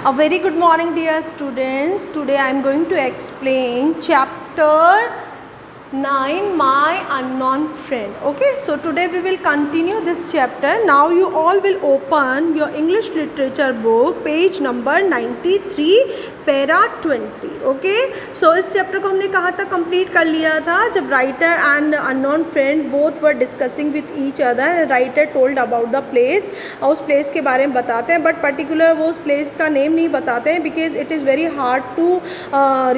A very good morning, dear students. Today I am going to explain chapter 9, My Unknown Friend. Okay, so today we will continue this chapter. Now you all will open your English literature book, page number 93, para 20. Okay, so इस chapter को हमने कहाँ तक complete कर लिया था, जब writer and unknown friend both were discussing with each other. Writer told about the place, और उस प्लेस के बारे में बताते हैं, बट पर्टिकुलर वो उस प्लेस का नेम नहीं बताते हैं, because it is very hard to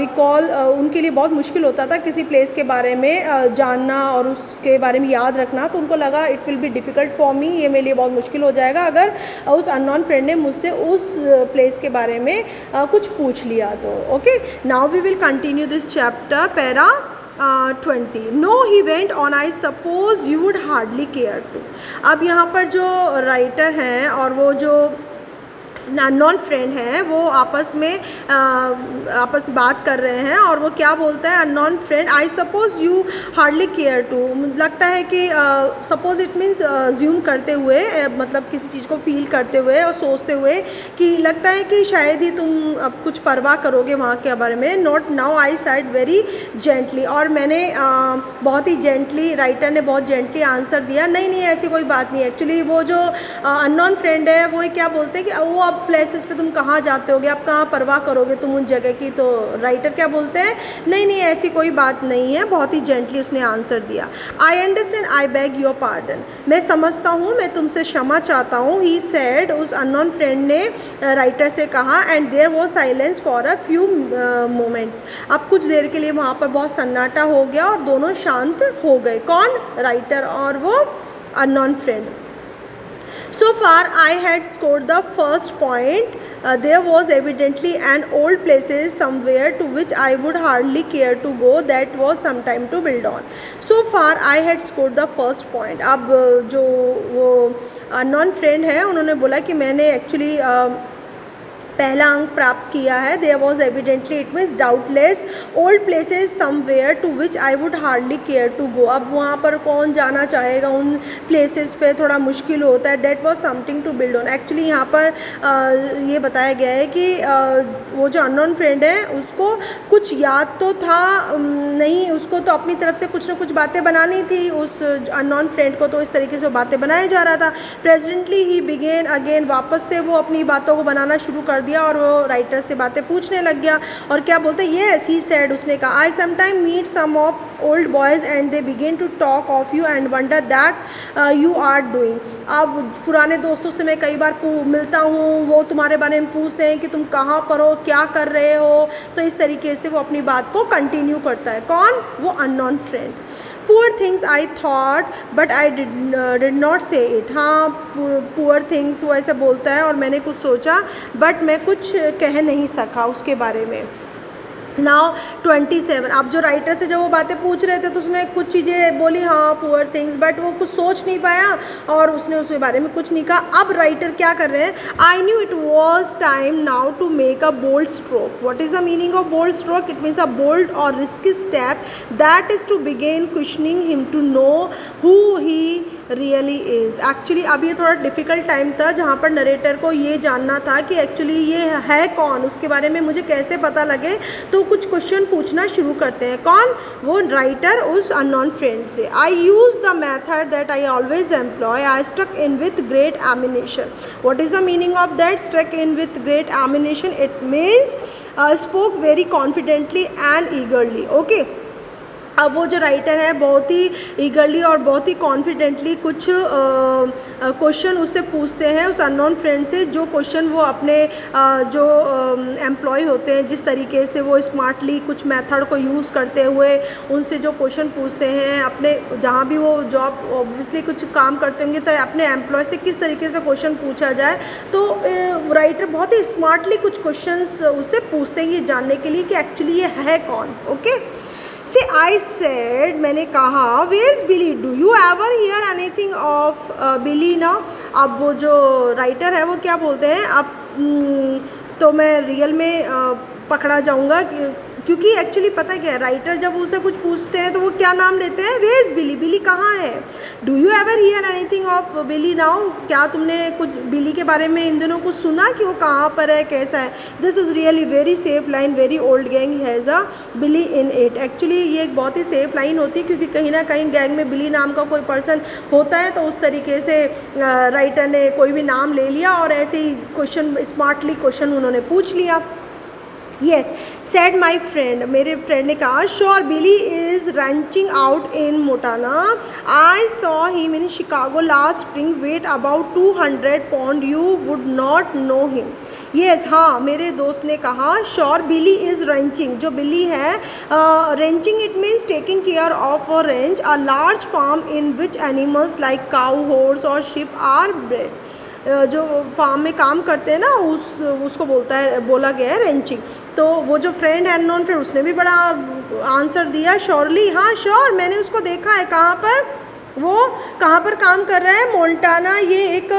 recall. उनके लिए बहुत मुश्किल होता था किसी प्लेस के बारे में जानना और उसके बारे में याद रखना. तो उनको लगा it will be difficult for me, ये मेरे लिए बहुत मुश्किल हो जाएगा अगर उस अननोन फ्रेंड ने मुझसे उस प्लेस के बारे में कुछ पूछ लिया तो. Okay, now we will continue this chapter. Para 20. No he went on, I suppose you would hardly care to. अब यहाँ पर जो राइटर हैं और वो जो नॉन फ्रेंड हैं वो आपस बात कर रहे हैं, और वो क्या बोलता है non friend, I suppose you hardly care to. लगता है कि सपोज इट मीन्स ज्यूम करते हुए, मतलब किसी चीज़ को फील करते हुए और सोचते हुए कि लगता है कि शायद ही तुम अब कुछ परवाह करोगे वहाँ के बारे में. Not now, I said very gently, और मैंने बहुत ही जेंटली, राइटर ने बहुत जेंटली आंसर दिया, नहीं ऐसी कोई बात नहीं. एक्चुअली वो जो अननोन फ्रेंड है वो क्या बोलते हैं कि वो अब प्लेसेस पे तुम कहाँ जाते होगे, आप कहाँ परवाह करोगे तुम उन जगह की. तो राइटर क्या बोलते हैं, नहीं ऐसी कोई बात नहीं है. बहुत ही जेंटली उसने आंसर दिया. I understand, I beg your pardon, मैं समझता हूँ, मैं तुमसे क्षमा चाहता हूँ. ही सेड, उस अननोन फ्रेंड ने राइटर से कहा. And there was silence for a few moment. अब कुछ देर के लिए वहाँ पर बहुत सन्नाटा हो गया और दोनों शांत हो गए. कौन, राइटर और वो unknown friend. So far I had scored the first point. There was evidently an old places somewhere to which I would hardly care to go. That was some time to build on. So far I had scored the first point. अब जो वो non friend है उन्होंने बोला कि मैंने actually पहला अंक प्राप्त किया है. There was evidently, it means doubtless, old places somewhere to which I would hardly care to go. अब वहाँ पर कौन जाना चाहेगा उन प्लेसेस पे, थोड़ा मुश्किल होता है. That was something to build on. Actually यहाँ पर ये बताया गया है कि वो जो अननोन फ्रेंड है उसको कुछ याद तो था नहीं, उसको तो अपनी तरफ से कुछ ना कुछ बातें बनानी थी. उस अननोन फ्रेंड को तो इस तरीके से बातें बनाया जा रहा था. प्रेजेंटली ही बिगेन अगेन, वापस से वो अपनी बातों को बनाना शुरू कर दिया और वो राइटर से बातें पूछने लग गया. और क्या बोलते हैं, येस ही सेड, उसने कहा, I sometime meet some of old boys and they begin to talk of you and wonder that you are doing. अब पुराने दोस्तों से मैं कई बार मिलता हूँ, वो तुम्हारे बारे में पूछते हैं कि तुम कहाँ पर हो, क्या कर रहे हो. तो इस तरीके से वो अपनी बात को कंटिन्यू करता है. कौन, वो unknown friend. Poor things I thought but I did not से इट. हाँ, पुअर थिंग्स वो ऐसे बोलता है और मैंने कुछ सोचा बट मैं कुछ कह नहीं सका उसके बारे में. नाउ 27. अब जो राइटर से जब वो बातें पूछ रहे थे तो उसने कुछ चीज़ें बोली, हाँ पुअर थिंग्स, बट वो कुछ सोच नहीं पाया और उसने उसके बारे में कुछ नहीं कहा. अब राइटर क्या कर रहे हैं, I knew it was time now to make a bold stroke. What is the meaning of bold stroke, it means a bold और risky step that is to begin questioning him to know who he really is. Actually अब ये थोड़ा difficult time था जहाँ पर narrator को ये जानना था कि एक्चुअली ये है कौन, उसके बारे में मुझे कैसे पता लगे. तो कुछ क्वेश्चन पूछना शुरू करते हैं. कौन, वो राइटर उस अननोन फ्रेंड से. I use the method that I always employ, I struck in with great animation. What is the meaning of that, struck in with great animation, it means spoke very confidently and eagerly. Okay, अब वो जो writer है बहुत ही ईगरली और बहुत ही confidently कुछ question उससे पूछते हैं उस अननोन फ्रेंड से. जो क्वेश्चन वो अपने जो एम्प्लॉय होते हैं, जिस तरीके से वो स्मार्टली कुछ मेथड को यूज़ करते हुए उनसे जो क्वेश्चन पूछते हैं, अपने जहाँ भी वो जॉब ऑब्वियसली कुछ काम करते होंगे तो अपने एम्प्लॉय से किस तरीके से क्वेश्चन पूछा जाए. तो राइटर बहुत ही स्मार्टली कुछ क्वेश्चंस उससे पूछते हैं ये जानने के लिए कि एक्चुअली ये है कौन. ओके, से आई सेड, मैंने कहा, where is Billy, do you ever hear anything of Billy ना. अब वो जो राइटर है वो क्या बोलते हैं, अब तो मैं रियल में पकड़ा जाऊंगा कि क्योंकि एक्चुअली पता क्या है, राइटर जब उसे कुछ पूछते हैं तो वो क्या नाम देते हैं, वेयर इज़ बिली, बिली कहाँ है। Do you ever hear anything of Billy now, क्या तुमने कुछ बिली के बारे में इन दिनों कुछ सुना कि वो कहाँ पर है, कैसा है। This is really very safe line, very old gang has a Billy in it. Actually ये एक बहुत ही सेफ लाइन होती है, क्योंकि कहीं ना कहीं गैंग में बिली नाम का कोई पर्सन होता है, तो उस तरीके से राइटर ने कोई भी नाम ले लिया और ऐसे ही क्वेश्चन, स्मार्टली क्वेश्चन उन्होंने पूछ लिया। येस सेड माई फ्रेंड, मेरे फ्रेंड ने कहा, sure Billy is ranching out in Montana, I saw him in Chicago last spring, weight about 200 pound, you would not know him. Yes हाँ, मेरे दोस्त ने कहा, श्योर बिली इज़ रेंचिंग, जो Billy है, ranching it means taking care of a ranch, a large farm in which animals like cow, horse और sheep are bred. जो farm में काम करते हैं ना, उसको बोला गया है रेंचिंग। तो वो जो फ्रेंड है, अननोन फ्रेंड, उसने भी बड़ा आंसर दिया, श्योरली, हाँ श्योर, मैंने उसको देखा है। कहाँ पर, वो कहाँ पर काम कर रहा है, मोंटाना, ये एक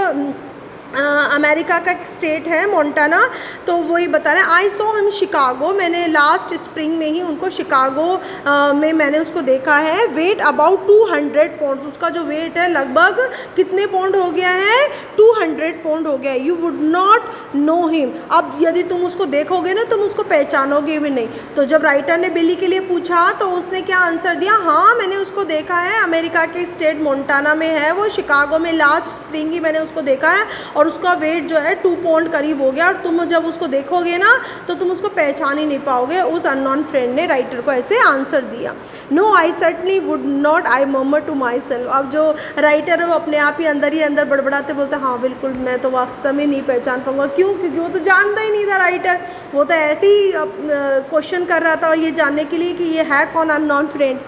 अमेरिका का एक स्टेट है मोंटाना। तो वही बता रहे हैं, आई सॉ हिम शिकागो, मैंने लास्ट स्प्रिंग में ही उनको शिकागो में मैंने उसको देखा है। वेट अबाउट 200 पाउंड्स, उसका जो वेट है लगभग कितने पाउंड हो गया है, 200 पाउंड हो गया है। You would not know him, अब यदि तुम उसको देखोगे ना, तुम उसको पहचानोगे भी नहीं। तो जब राइटर ने बिली के लिए पूछा तो उसने क्या आंसर दिया, हाँ मैंने उसको देखा है, अमेरिका के स्टेट मोंटाना में है वो, शिकागो में लास्ट स्प्रिंग ही मैंने उसको देखा है, और उसका वेट जो है 2 पाउंड करीब हो गया, और तुम जब उसको देखोगे ना तो तुम उसको पहचान ही नहीं पाओगे। उस अननोन फ्रेंड ने राइटर को ऐसे आंसर दिया। No I certainly would not, I murmur to my self. अब जो राइटर है वो अपने आप ही अंदर बड़बड़ाते बोलते, हाँ बिल्कुल मैं तो वास्तव में नहीं पहचान पाऊंगा। क्यों, क्योंकि वो तो जानता ही नहीं था राइटर, वो तो ऐसे ही क्वेश्चन कर रहा था ये जानने के लिए कि ये है कौन unknown friend.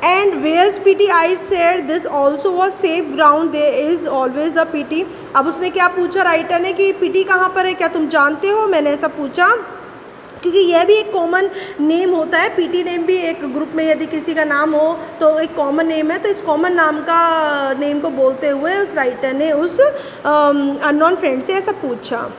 And where's Petey, I said this also was safe ground, there is always a Petey. अब उसने क्या पूछा राइटर ने कि पीटी कहाँ पर है, क्या तुम जानते हो, मैंने ऐसा पूछा, क्योंकि यह भी एक कॉमन नेम होता है। पीटी नेम भी एक ग्रुप में यदि किसी का नाम हो तो एक कॉमन नेम है, तो इस कॉमन नाम का नेम को बोलते हुए उस राइटर ने उस अननोन फ्रेंड से ऐसा पूछा।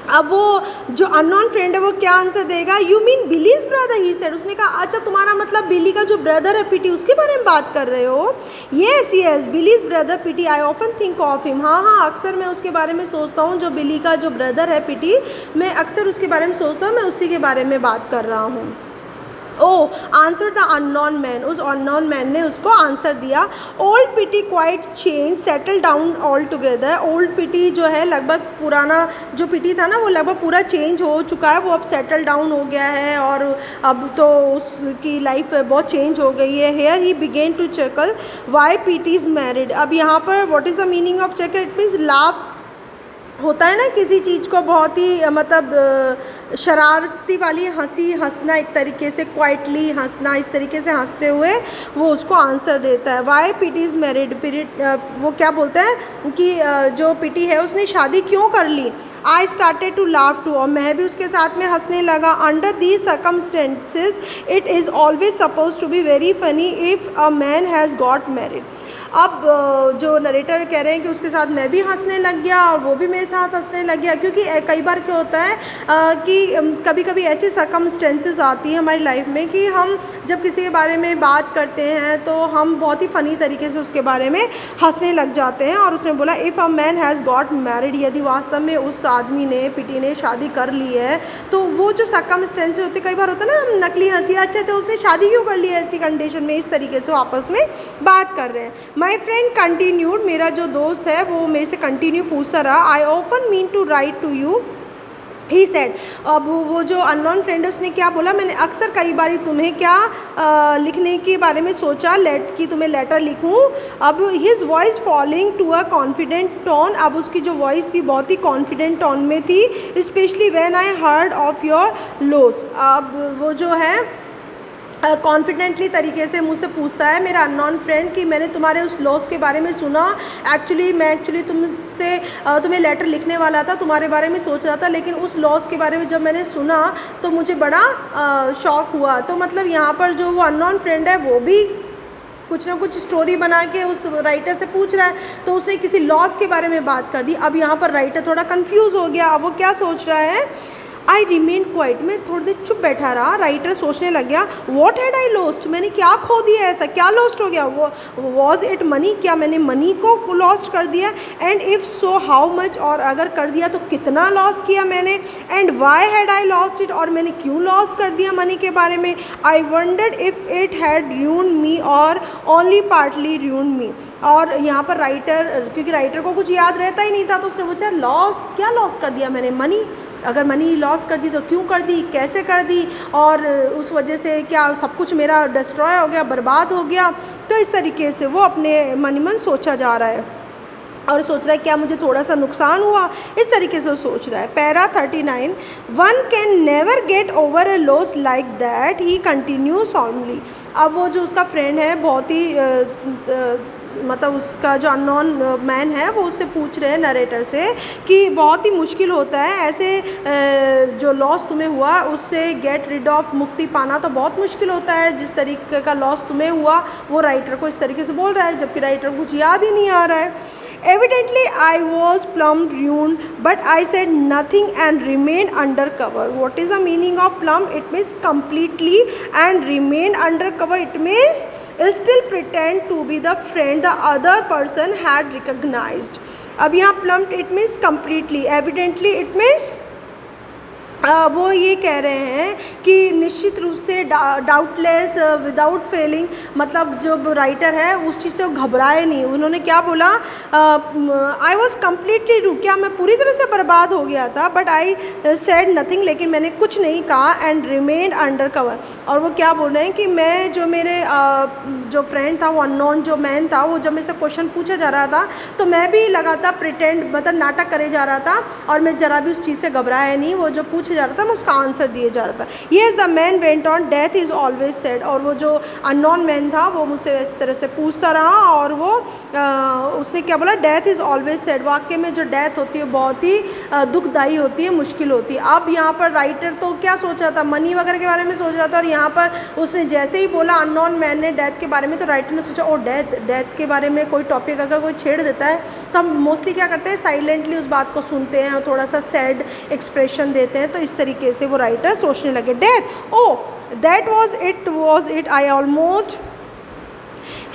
अब वो जो अननोन फ्रेंड है वो क्या आंसर देगा, you mean Belize brother, he said, उसने कहा अच्छा तुम्हारा मतलब बिली का जो ब्रदर है पीटी, उसके बारे में बात कर रहे हो। Yes yes Belize brother PT, I often think of him, हाँ हाँ अक्सर मैं उसके बारे में सोचता हूँ, जो बिली का जो ब्रदर है पीटी, मैं अक्सर उसके बारे में सोचता हूँ, मैं उसी के बारे में बात कर रहा हूँ। ओ आंसर द अननोन मैन, उस अननोन मैन ने उसको आंसर दिया। Old PT quite change settle down all together, old PT जो है लगभग पुराना जो पीटी था ना वो लगभग पूरा चेंज हो चुका है, वो अब सेटल डाउन हो गया है और अब तो उसकी लाइफ बहुत चेंज हो गई है। Here he begin to chuckle why PT is married. अब यहाँ पर what is the meaning of chuckle, it means लाभ होता है ना किसी चीज़ को बहुत ही मतलब शरारती वाली हंसी, हंसना एक तरीके से, क्वाइटली हंसना, इस तरीके से हंसते हुए वो उसको आंसर देता है। वाई पीटी इज़ मैरिड, वो क्या बोलता है कि जो पीटी है उसने शादी क्यों कर ली। I started to laugh too, और मैं भी उसके साथ में हंसने लगा। Under these circumstances it is always suppose to be very funny if a man has got married. अब जो नरेटर कह रहे हैं कि उसके साथ मैं भी हंसने लग गया और वो भी मेरे साथ हंसने लग गया, क्योंकि कई बार क्या होता है कि कभी कभी ऐसी सर्कमस्टेंसेस आती हैं हमारी लाइफ में कि हम जब किसी के बारे में बात करते हैं तो हम बहुत ही फ़नी तरीके से उसके बारे में हंसने लग जाते हैं। और उसने बोला if a man has got married, यदि वास्तव में उस आदमी ने, पीटी ने शादी कर ली है, तो वो जो सर्कमस्टेंसेस होते कई बार होता है ना नकली हंसी, अच्छा उसने शादी क्यों कर ली है ऐसी कंडीशन में, इस तरीके से वो आपस में बात कर रहे हैं। माई फ्रेंड कंटिन्यूड, मेरा जो दोस्त है वो मेरे से कंटिन्यू पूछता रहा। I often mean to write to you, he said. अब वो जो अननोन फ्रेंड है उसने क्या बोला, मैंने अक्सर कई बार तुम्हें क्या लिखने के बारे में सोचा, कि तुम्हें लेटर लिखूं। अब his voice falling to a confident tone, अब उसकी जो वॉइस थी बहुत ही कॉन्फिडेंट टोन में थी। Specially when I heard of your loss, अब वो जो है कॉन्फिडेंटली तरीके से मुझसे पूछता है मेरा अननोन फ्रेंड कि मैंने तुम्हारे उस लॉस के बारे में सुना, मैं एक्चुअली तुम्हें लेटर लिखने वाला था, तुम्हारे बारे में सोच रहा था, लेकिन उस लॉस के बारे में जब मैंने सुना तो मुझे बड़ा शॉक हुआ। तो मतलब यहाँ पर जो वो अननोन फ्रेंड है वो भी कुछ ना कुछ स्टोरी बना के उस राइटर से पूछ रहा है, तो उसने किसी लॉस के बारे में बात कर दी। अब यहाँ पर राइटर थोड़ा कंफ्यूज हो गया, अब वो क्या सोच रहा है, आई रिमेन क्वाइट, मैं थोड़ी देर चुप बैठा रहा। राइटर सोचने लग गया, वॉट हैड आई लॉस्ट, मैंने क्या खो दिया, ऐसा क्या लॉस्ट हो गया, वो वॉज इट मनी, क्या मैंने मनी को लॉस्ट कर दिया, and if so how much, और अगर कर दिया तो कितना लॉस किया मैंने, and why had I lost it, और मैंने क्यों लॉस कर दिया मनी के बारे में। आई wandered if it had ruined मी और ओनली पार्टली ruined मी। और यहाँ पर राइटर, क्योंकि राइटर को कुछ याद रहता ही नहीं था, तो उसने पूछा लॉस, क्या लॉस कर दिया मैंने, मनी, अगर मनी लॉस कर दी तो क्यों कर दी, कैसे कर दी, और उस वजह से क्या सब कुछ मेरा डिस्ट्रॉय हो गया, बर्बाद हो गया। तो इस तरीके से वो अपने मन ही मन सोचा जा रहा है और सोच रहा है क्या मुझे थोड़ा सा नुकसान हुआ, इस तरीके से वो सोच रहा है। Para 39, one can never get over a loss like that, he continue solemnly. अब वो जो उसका फ्रेंड है बहुत ही मतलब उसका जो अननोन मैन है वो उससे पूछ रहे हैं नरेटर से कि बहुत ही मुश्किल होता है ऐसे जो लॉस तुम्हें हुआ उससे गेट रिड ऑफ, मुक्ति पाना तो बहुत मुश्किल होता है, जिस तरीके का लॉस तुम्हें हुआ वो राइटर को इस तरीके से बोल रहा है, जबकि राइटर को कुछ याद ही नहीं आ रहा है। Evidently, I was plumb ruined, but I said nothing and remained undercover. What is the meaning of plumb? It means completely, and remain undercover. It means still pretend to be the friend the other person had recognized. अब यहाँ plumb it means completely. Evidently it means वो ये कह रहे हैं कि निश्चित रूप से डाउटलेस, विदाउट फेलिंग, मतलब जो राइटर है उस चीज़ से वो घबराए नहीं। उन्होंने क्या बोला, आई वॉज कम्प्लीटली रू, क्या मैं पूरी तरह से बर्बाद हो गया था, बट आई सेड नथिंग, लेकिन मैंने कुछ नहीं कहा, एंड रिमेन अंडर कवर। और वो क्या बोल रहे हैं कि मैं जो मेरे जो फ्रेंड था वो अननोन जो मैन था, वो जब मेरे से क्वेश्चन पूछा जा रहा था तो मैं भी लगातार प्रिटेंड मतलब नाटक करे जा रहा था और मैं ज़रा भी उस चीज़ से घबराया नहीं। वो जो पूछे जा रहा था मैं उसका आंसर दिए जा रहा था। Yes the man went on, death is always said. और वो जो अननोन मैन था वो मुझसे इस तरह से पूछता रहा और वो उसने क्या बोला, डेथ इज़ ऑलवेज सेड। वाक्य में जो डेथ होती है बहुत ही दुखदायी होती है, मुश्किल होती है। अब यहाँ पर राइटर तो क्या सोच रहा था, मनी वगैरह के बारे में सोच रहा था, और यहाँ पर उसने जैसे ही बोला अननोन मैन ने डेथ के बारे में, तो राइटर ने सोचा ओ डेथ के बारे में कोई टॉपिक अगर कोई छेड़ देता है तो हम मोस्टली क्या करते हैं, साइलेंटली उस बात को सुनते हैं और थोड़ा सा सैड एक्सप्रेशन देते हैं। तो इस तरीके से वो राइटर सोचने लगे, death, oh that was it I almost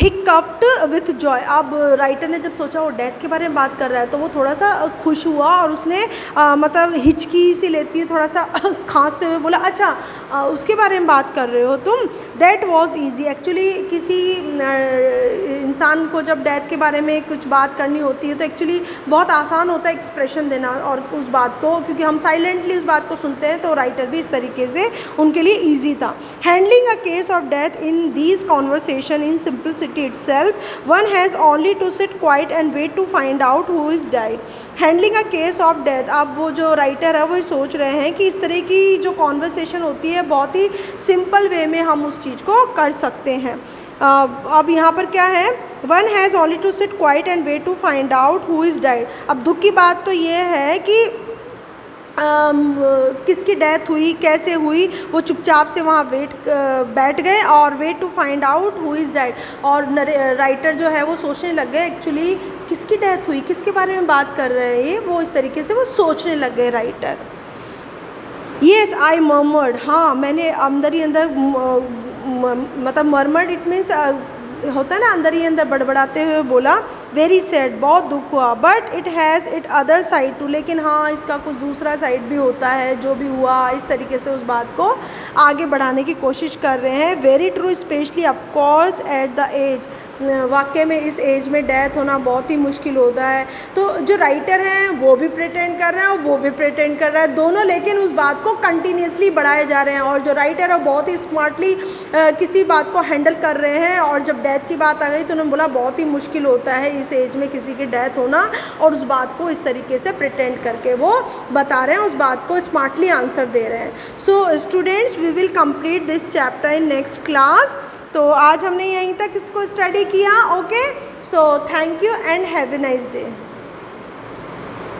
hiccupped with joy. अब राइटर ने जब सोचा वो डेथ के बारे में बात कर रहा है तो वो थोड़ा सा खुश हुआ और उसने मतलब हिचकी सी लेती है, थोड़ा सा खांसते हुए बोला, अच्छा उसके बारे में बात कर रहे हो तुम, दैट वाज इजी। एक्चुअली किसी इंसान को जब डेथ के बारे में कुछ बात करनी होती है तो एक्चुअली बहुत आसान होता है एक्सप्रेशन देना और उस बात को, क्योंकि हम साइलेंटली उस बात को सुनते हैं। तो राइटर भी इस तरीके से उनके लिए ईजी था। Handling a case of death in these conversation in simplicity itself, one has only to sit quiet and wait to find out who is died. Handling a case of death, अब वो जो writer है वो सोच रहे हैं कि इस तरह की जो कॉन्वर्सेशन होती है बहुत ही सिंपल वे में हम उस चीज़ को कर सकते हैं। अब यहाँ पर क्या है, one has only to sit quiet and wait to find out who is died. अब दुख की बात तो ये है कि किसकी डेथ हुई, कैसे हुई, वो चुपचाप से वहाँ बैठ गए और wait to find out who is died. और राइटर जो है वो सोचने लग गए एक्चुअली किसकी डेथ हुई, किसके बारे में बात कर रहे हैं ये, वो इस तरीके से वो सोचने लग गए राइटर। येस आई मर्मर्ड, हाँ मैंने अंदर ही अंदर मतलब मर्मर्ड इट मीन्स होता है ना अंदर ही अंदर बड़बड़ाते हुए बोला, वेरी सैड, बहुत दुख हुआ, but it has it other side too, लेकिन हाँ इसका कुछ दूसरा साइड भी होता है, जो भी हुआ इस तरीके से उस बात को आगे बढ़ाने की कोशिश कर रहे हैं। Very true specially of course at the age, वाकई में इस एज में डेथ होना बहुत ही मुश्किल होता है। तो जो राइटर हैं वो भी प्रिटेंड कर रहे हैं और वो भी प्रिटेंड कर रहा है, दोनों लेकिन उस बात को कंटिन्यूसली बढ़ाए जा रहे हैं। और जो राइटर है वो बहुत ही स्मार्टली किसी बात को हैंडल कर रहे हैं। और जब डेथ की बात आ गई तो उन्होंने बोला बहुत ही मुश्किल होता है इस एज में किसी की डेथ होना, और उस बात को इस तरीके से प्रिटेंड करके वो बता रहे हैं, उस बात को स्मार्टली आंसर दे रहे हैं। So students we will complete this chapter in next class. तो आज हमने यहीं तक इसको स्टडी किया। Okay, so thank you and have a nice day.